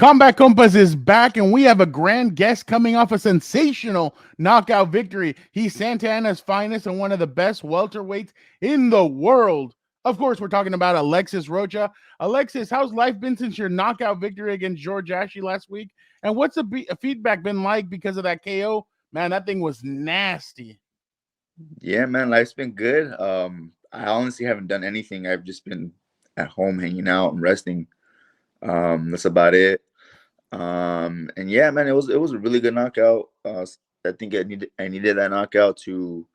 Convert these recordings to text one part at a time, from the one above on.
Combat Compas is back, and we have a grand guest coming off a sensational knockout victory. He's Santa Ana's finest and one of the best welterweights in the world. Of course, we're talking about Alexis Rocha. Alexis, how's life been since your knockout victory against George Ashley last week? And what's the feedback been like because of that KO? Man, that thing was nasty. Yeah, man, life's been good. I honestly haven't done anything. I've just been at home hanging out and resting. That's about it. And yeah, man, it was a really good knockout. I think I needed that knockout to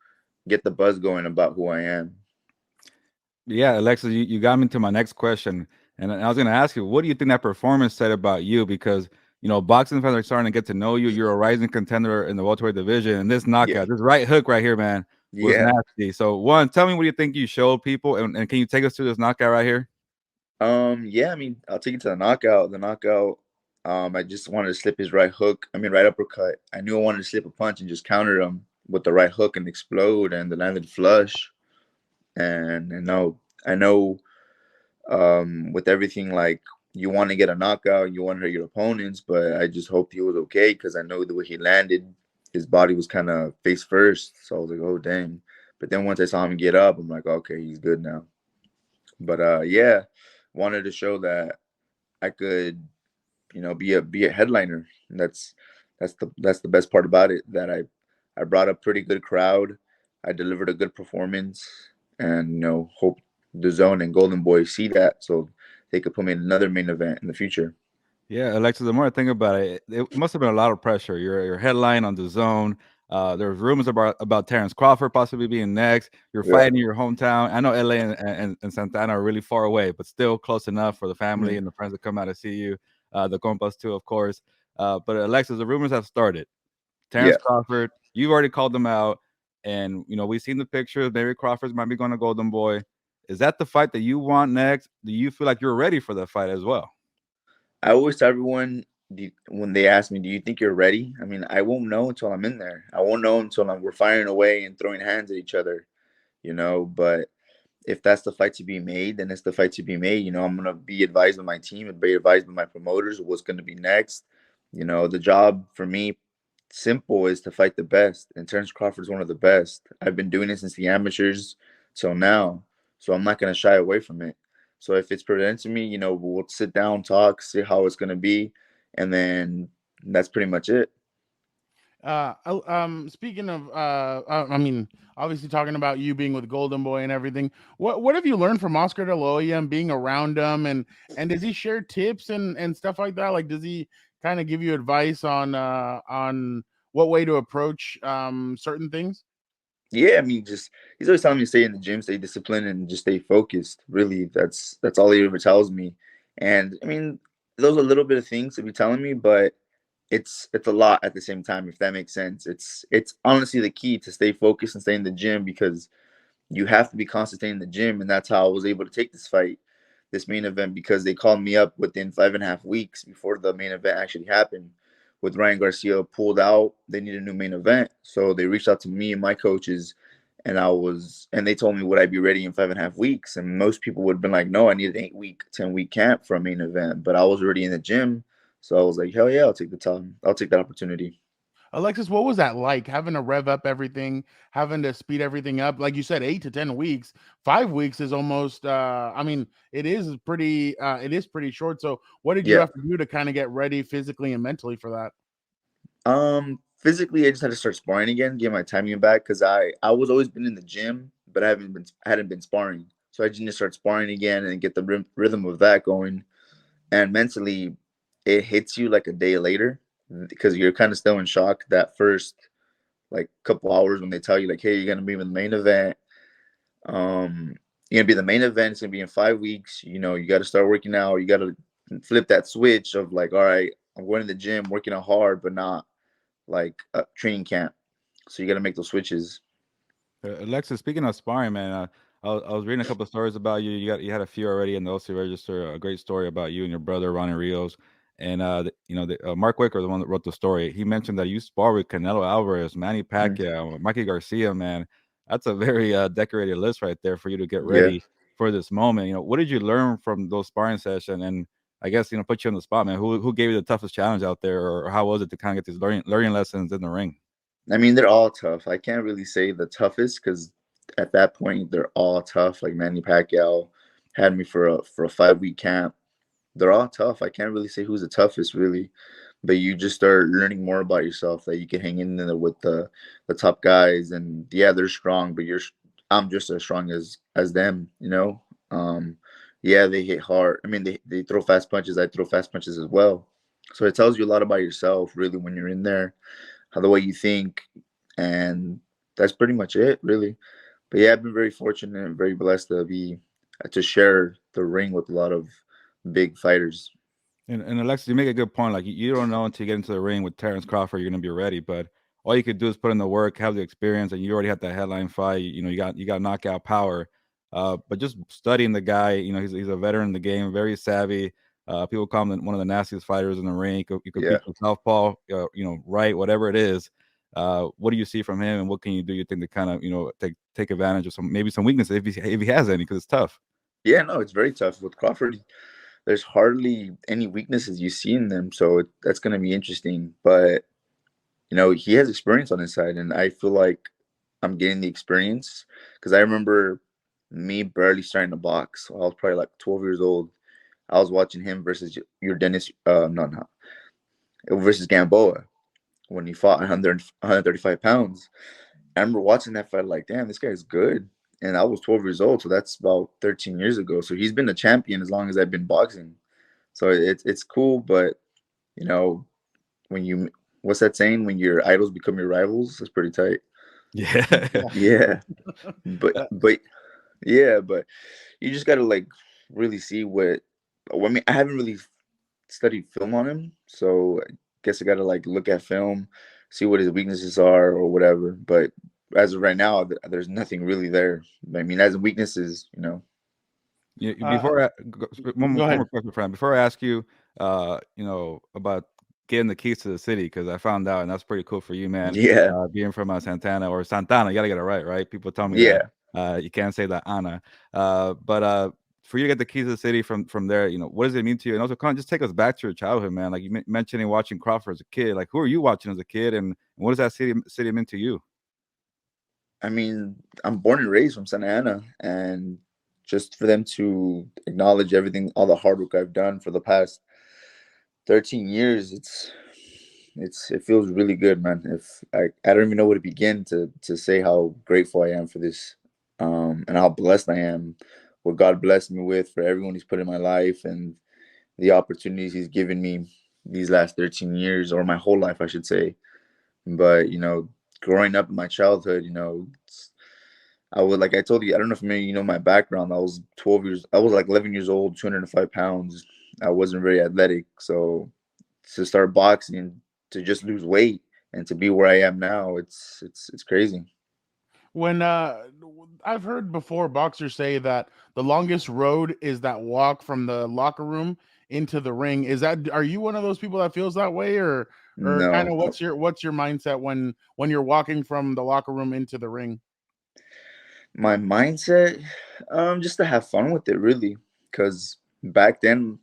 get the buzz going about who I am. Yeah, Alexa, you got me to my next question. And I was going to ask you, what do you think that performance said about you? Because, boxing fans are starting to get to know you. You're a rising contender in the welterweight division. And this Yeah, knockout, this right hook right here, man, was yeah. nasty. So, one, tell me what you think you showed people. And can you take us through this knockout right here? Yeah. I mean, I'll take you to the knockout. The knockout. I just wanted to slip his right hook. I mean, right uppercut. I knew I wanted to slip a punch and just counter him with the right hook and explode, and then landed flush. And I know with everything, like, you want to get a knockout, you want to hurt your opponents, but I just hoped he was okay because I know the way he landed, his body was kind of face first. So I was like, oh dang. But then once I saw him get up, I'm like, okay, he's good now. But yeah, wanted to show that I could, be a headliner. And that's the best part about it. That I brought a pretty good crowd. I delivered a good performance, and hope the Zone and Golden Boy see that so they could put me in another main event in the future. Yeah, Alexa, the more I think about it, it must have been a lot of pressure. Your headline on the zone. There's rumors about Terence Crawford possibly being next. You're Yeah. fighting in your hometown. I know LA and Santana are really far away, but still close enough for the family Mhm. and the friends that come out to see you. The compas too, of course. But Alexis, the rumors have started. Terence Yeah. Crawford, you've already called them out, and we've seen the pictures. Maybe Crawford might be going to Golden Boy. Is that the fight that you want next? Do you feel like you're ready for that fight as well? I always tell everyone, when they ask me, "Do you think you're ready?" I mean, I won't know until I'm in there. I won't know until we're firing away and throwing hands at each other. But if that's the fight to be made, then it's the fight to be made. I'm gonna be advised by my team and be advised by my promoters of what's gonna be next. The job for me, simple, is to fight the best. And Terence Crawford is one of the best. I've been doing it since the amateurs till now, so I'm not gonna shy away from it. So if it's presented me, we'll sit down, talk, see how it's gonna be, and then that's pretty much it. Speaking of, I mean, obviously talking about you being with Golden Boy and everything. What have you learned from Oscar De La Hoya and being around him, and does he share tips and stuff like that? Like, does he kind of give you advice on what way to approach certain things? Yeah, I mean, just he's always telling me to stay in the gym, stay disciplined, and just stay focused. Really, that's all he ever tells me. And I mean, those are a little bit of things to be telling me, but it's a lot at the same time. If that makes sense, it's honestly the key to stay focused and stay in the gym, because you have to be constant in the gym, and that's how I was able to take this fight, this main event, because they called me up within 5.5 weeks before the main event actually happened. With Ryan Garcia pulled out, they needed a new main event, so they reached out to me and my coaches, and they told me would I be ready in 5.5 weeks, and most people would have been like, no, I need an 8 week, 10 week camp for a main event, but I was already in the gym, so I was like, hell yeah, I'll take the time, I'll take that opportunity. Alexis, what was that like having to rev up everything, having to speed everything up? Like you said, 8 to 10 weeks. 5 weeks is almost. I mean, it is pretty. It is pretty short. So, what did you Yeah. have to do to kind of get ready physically and mentally for that? Physically, I just had to start sparring again, get my timing back, because I was always been in the gym, but I hadn't been sparring. So I just need to start sparring again and get the rhythm of that going. And mentally, it hits you like a day later, because you're kind of still in shock that first, like, couple hours when they tell you, like, hey, you're gonna be in the main event. You're gonna be the main event. It's gonna be in 5 weeks. You got to start working out. You got to flip that switch of, like, all right, I'm going to the gym, working out hard, but not like a training camp. So you got to make those switches. Alexa, speaking of sparring, man, I was reading a couple of stories about you. You had a few already in the OC Register. A great story about you and your brother Ronnie Rios, and Mark Wicker, the one that wrote the story. He mentioned that you spar with Canelo Alvarez, Manny Mhm. Pacquiao, Mikey Garcia. Man, that's a very decorated list right there for you to get Yeah. ready for this moment. What did you learn from those sparring sessions, and I guess, put you on the spot, man. Who gave you the toughest challenge out there, or how was it to kind of get these learning lessons in the ring? I mean, they're all tough. I can't really say the toughest because at that point they're all tough. Like Manny Pacquiao had me for a 5 week camp. They're all tough. I can't really say who's the toughest really, but you just start learning more about yourself that you can hang in there with the top guys, and yeah, they're strong, but I'm just as strong as them, you know. Yeah, they hit hard. I mean, they throw fast punches. I throw fast punches as well. So it tells you a lot about yourself really when you're in there, how the way you think, and that's pretty much it really. But yeah, I've been very fortunate and very blessed to share the ring with a lot of big fighters. And Alexis, you make a good point. Like you don't know until you get into the ring with Terence Crawford, you're gonna be ready. But all you could do is put in the work, have the experience, and you already had that headline fight. You got knockout power. But just studying the guy, he's a veteran in the game, very savvy. People call him one of the nastiest fighters in the ring. You could Yeah. beat with southpaw, right, whatever it is. What do you see from him, and what can you do? You think to kind of take advantage of some weaknesses if he has any, because it's tough. Yeah, no, it's very tough with Crawford. There's hardly any weaknesses you see in them, so that's going to be interesting. But he has experience on his side, and I feel like I'm getting the experience because I remember me barely starting to box. I was probably like 12 years old. I was watching him versus your Dennis, no, versus Gamboa when he fought 135 pounds. I remember watching that fight like, damn, this guy's good. And I was 12 years old, so that's about 13 years ago. So he's been a champion as long as I've been boxing. So it's cool, but you know, when you what's that saying? When your idols become your rivals, that's pretty tight. Yeah. Yeah, but yeah, but you just gotta like really see what. I mean, I haven't really studied film on him, so I guess I gotta like look at film, see what his weaknesses are or whatever. But as of right now, there's nothing really there. I mean, as weaknesses, Before Go one more ahead. question, Fran. Before I ask you, about getting the keys to the city, because I found out, and that's pretty cool for you, man. yeah, Being from Santana or Santana, you gotta get it right, right? People tell me that yeah. you can't say that Anna. But for you to get the keys to the city from there, what does it mean to you? And also, kind of just take us back to your childhood, man. Like you mentioning watching Crawford as a kid. Like, who are you watching as a kid, and what does that city mean to you? I mean, I'm born and raised from Santa Ana, and just for them to acknowledge everything, all the hard work I've done for the past 13 years, it feels really good, man. If I don't even know where to begin to say how grateful I am for this, and how blessed I am, what God blessed me with, for everyone He's put in my life, and the opportunities He's given me these last 13 years, or my whole life, I should say. But growing up in my childhood, I would, like I told you, I don't know if maybe you know my background. I was like 11 years old, 205 pounds. I wasn't very athletic. So to start boxing, to just lose weight and to be where I am now, it's crazy. When I've heard before boxers say that the longest road is that walk from the locker room into the ring. Are you one of those people that feels that way, or kind No, of what's your mindset when you're walking from the locker room into the ring? my mindset, just to have fun with it, really. Because back then,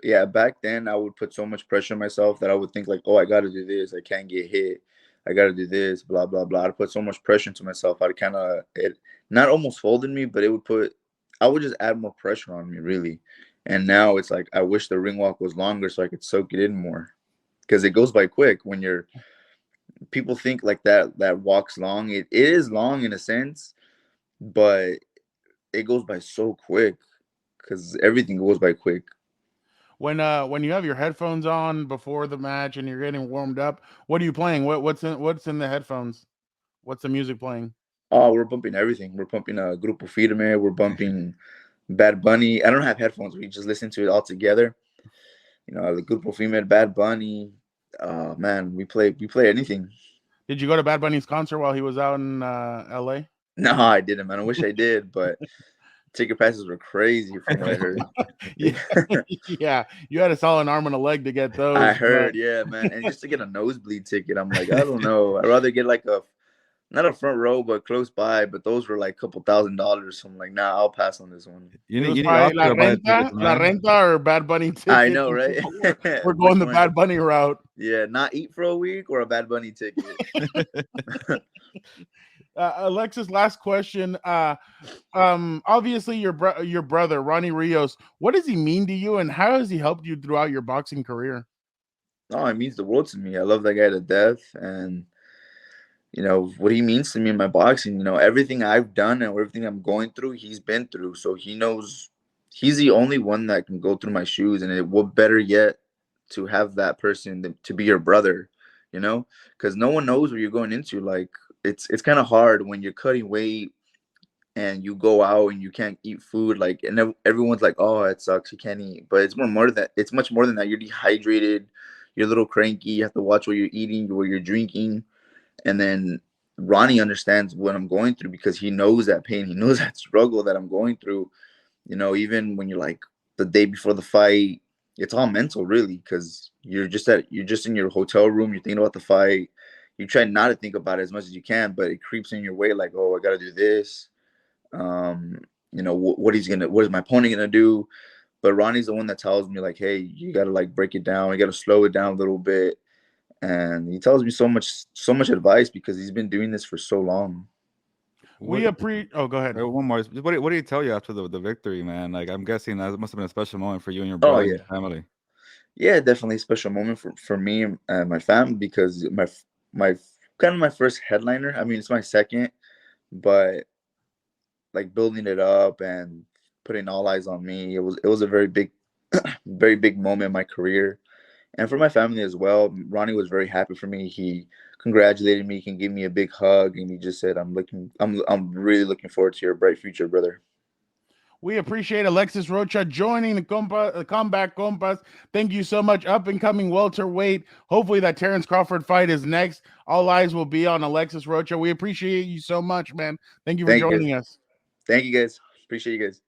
yeah, back then I would put so much pressure on myself that I would think like, oh, I got to do this. I can't get hit. I got to do this, blah, blah, blah. I'd put so much pressure into myself. It not almost folded me, but I would just add more pressure on me, really. And now it's like, I wish the ring walk was longer so I could soak it in more, because it goes by quick when people think like that walk's long. It is long in a sense, but it goes by so quick because everything goes by quick. When you have your headphones on before the match and you're getting warmed up, what are you playing? What's in the headphones? What's the music playing? Oh, we're bumping everything. We're pumping Grupo Firme. We're bumping Bad Bunny. I don't have headphones. We just listen to it all together. The Grupo Firme, Bad Bunny. Oh man, we play anything. Did you go to Bad Bunny's concert while he was out in LA? No, I didn't, man. I wish I did, but ticket prices were crazy from what I heard. Yeah, yeah. You had to sell an arm and a leg to get I those, but heard, yeah, man. And just to get a nosebleed ticket, I'm like, I don't know. I'd rather get like not a front row, but close by. But those were like a couple $1,000. So I'm like, nah, I'll pass on this one. It was You need probably Oscar to buy the tickets, La man. Renta or Bad Bunny I tickets. know, right? We're Which going the one? Bad Bunny route. Yeah, not eat for a week or a Bad Bunny ticket. Alexis, last question. Obviously your brother Ronnie Rios. What does he mean to you, and how has he helped you throughout your boxing career? Oh, it means the world to me. I love that guy to death, and you know what he means to me in my boxing. You know everything I've done and everything I'm going through, he's been through. So he knows he's the only one that can go through my shoes. And what better yet to have that person to be your brother, you know, because no one knows what you're going into. Like it's kind of hard when you're cutting weight and you go out and you can't eat food. Like and everyone's like, oh, it sucks, you can't eat. But it's more than that. It's much more than that. You're dehydrated. You're a little cranky. You have to watch what you're eating, what you're drinking. And then Ronnie understands what I'm going through because he knows that pain. He knows that struggle that I'm going through. You know, even when you're like the day before the fight, it's all mental really because you're just in your hotel room. You're thinking about the fight. You try not to think about it as much as you can, but it creeps in your way. Like, oh, I got to do this. You know, what is my opponent gonna do? But Ronnie's the one that tells me like, hey, you got to like break it down. You got to slow it down a little bit. And he tells me so much advice because he's been doing this for so long. We appreciate. Oh, go ahead. One more. What did he tell you after the victory, man? Like I'm guessing that must have been a special moment for you and your Oh brother and yeah, your family. yeah, definitely a special moment for me and my family because my kind of my first headliner. I mean, it's my second, but like building it up and putting all eyes on me, it was a very big, very big moment in my career. And for my family as well. Ronnie was very happy for me. He congratulated me, he gave me a big hug, and he just said, I'm really looking forward to your bright future, brother." We appreciate Alexis Rocha joining the Comeback Compas. Thank you so much. Up and coming welterweight. Hopefully that Terence Crawford fight is next. All eyes will be on Alexis Rocha. We appreciate you so much, man. Thank you for Thank you guys. joining us. Thank you guys. Appreciate you guys.